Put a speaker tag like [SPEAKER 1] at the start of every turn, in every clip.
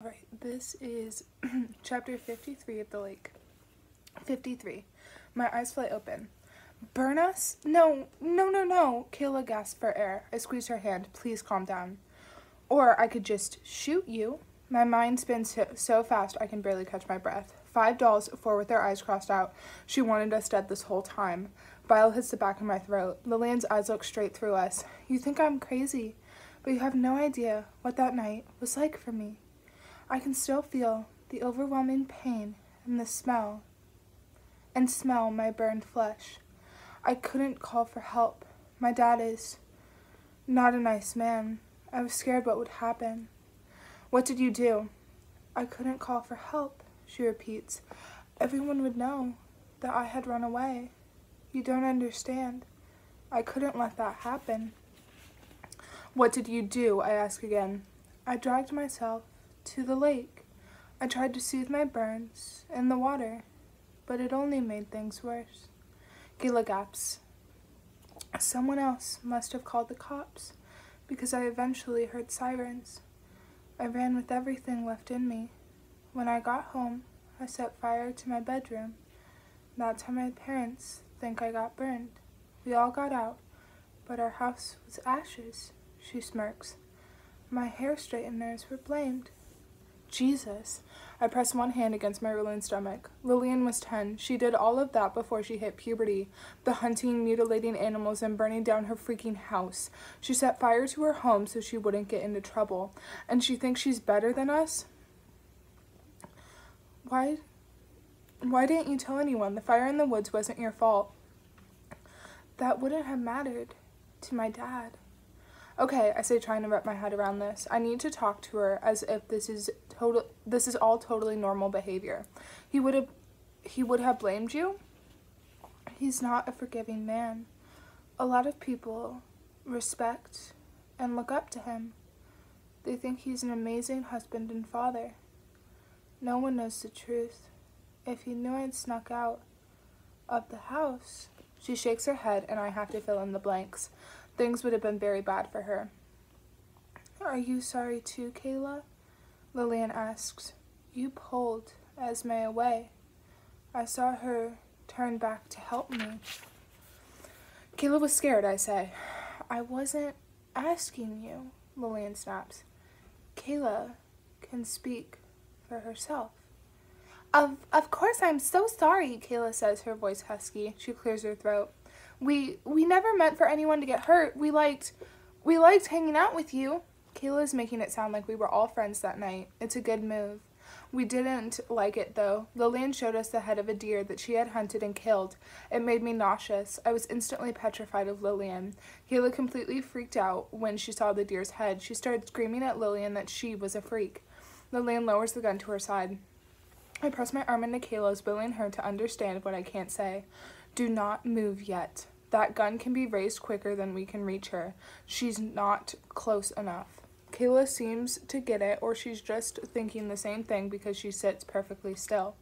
[SPEAKER 1] Alright, this is chapter 53 of the lake. 53. My eyes fly open. Burn us? No. Kayla gasped for air. I squeezed her hand. Please calm down. Or I could just shoot you. My mind spins so fast I can barely catch my breath. 5 dolls, 4 with their eyes crossed out. She wanted us dead this whole time. Bile hits the back of my throat. Lillian's eyes look straight through us. You think I'm crazy, but you have no idea what that night was like for me. I can still feel the overwhelming pain and smell my burned flesh. I couldn't call for help. My dad is not a nice man. I was scared what would happen. What did you do? I couldn't call for help, she repeats. Everyone would know that I had run away. You don't understand. I couldn't let that happen. What did you do? I ask again. I dragged myself to the lake. I tried to soothe my burns in the water, but it only made things worse. Kayla gasps. Someone else must have called the cops, because I eventually heard sirens. I ran with everything left in me. When I got home, I set fire to my bedroom. That's how my parents think I got burned. We all got out, but our house was ashes, she smirks. My hair straighteners were blamed. Jesus. I pressed one hand against my ruling stomach. Lillian was 10. She did all of that before she hit puberty. The hunting, mutilating animals, and burning down her freaking house. She set fire to her home so she wouldn't get into trouble. And she thinks she's better than us? Why didn't you tell anyone? The fire in the woods wasn't your fault. That wouldn't have mattered to my dad. Okay, I say, trying to wrap my head around this. I need to talk to her as if this is all totally normal behavior. He would have blamed you? He's not a forgiving man. A lot of people respect and look up to him. They think he's an amazing husband and father. No one knows the truth. If he knew I'd snuck out of the house. She shakes her head and I have to fill in the blanks. Things would have been very bad for her. Are you sorry too, Kayla? Lillian asks. You pulled Esme away. I saw her turn back to help me. Kayla was scared, I say. I wasn't asking you, Lillian snaps. Kayla can speak for herself. Of course, I'm so sorry, Kayla says, her voice husky. She clears her throat. We never meant for anyone to get hurt. We liked hanging out with you. Kayla's making it sound like we were all friends that night. It's a good move. We didn't like it, though. Lillian showed us the head of a deer that she had hunted and killed. It made me nauseous. I was instantly petrified of Lillian. Kayla completely freaked out when she saw the deer's head. She started screaming at Lillian that she was a freak. Lillian lowers the gun to her side. I press my arm into Kayla's, willing her to understand what I can't say. Do not move yet. That gun can be raised quicker than we can reach her. She's not close enough. Kayla seems to get it, or she's just thinking the same thing because she sits perfectly still.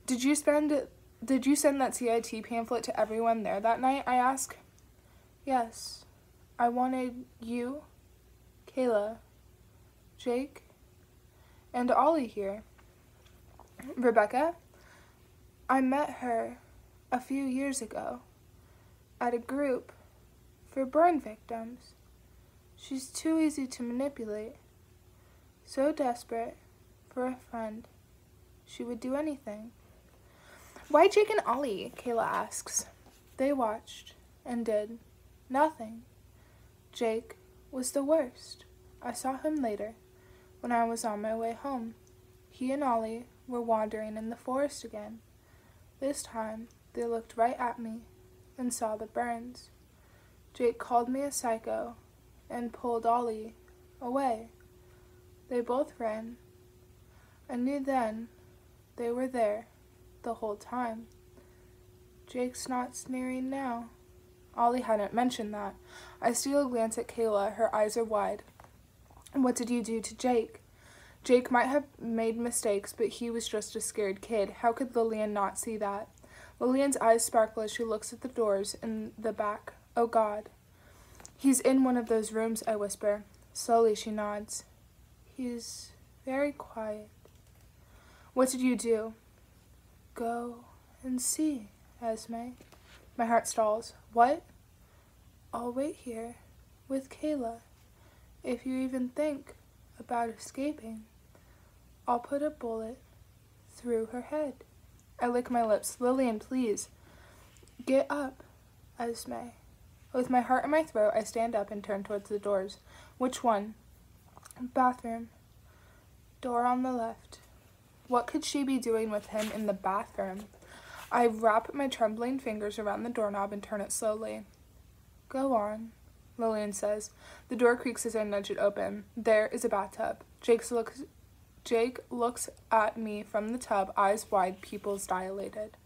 [SPEAKER 1] Did you send that CIT pamphlet to everyone there that night? I ask. Yes. I wanted you, Kayla, Jake, and Ollie here. Rebecca? I met her a few years ago at a group for burn victims. She's too easy to manipulate. So desperate for a friend, she would do anything. Why Jake and Ollie? Kayla asks. They watched and did nothing. Jake was the worst. I saw him later when I was on my way home. He and Ollie were wandering in the forest again. This time, they looked right at me and saw the burns. Jake called me a psycho and pulled Ollie away. They both ran. I knew then they were there the whole time. Jake's not sneering now. Ollie hadn't mentioned that. I steal a glance at Kayla. Her eyes are wide. What did you do to Jake? Jake might have made mistakes, but he was just a scared kid. How could Lillian not see that? Lillian's eyes sparkle as she looks at the doors in the back. Oh, God. He's in one of those rooms, I whisper. Slowly, she nods. He's very quiet. What did you do? Go and see, Esme. My heart stalls. What? I'll wait here with Kayla. If you even think about escaping, I'll put a bullet through her head. I lick my lips. Lillian, please. Get up, Esme. With my heart in my throat, I stand up and turn towards the doors. Which one? Bathroom. Door on the left. What could she be doing with him in the bathroom? I wrap my trembling fingers around the doorknob and turn it slowly. Go on, Lillian says. The door creaks as I nudge it open. There is a bathtub. Jake looks at me from the tub, eyes wide, pupils dilated.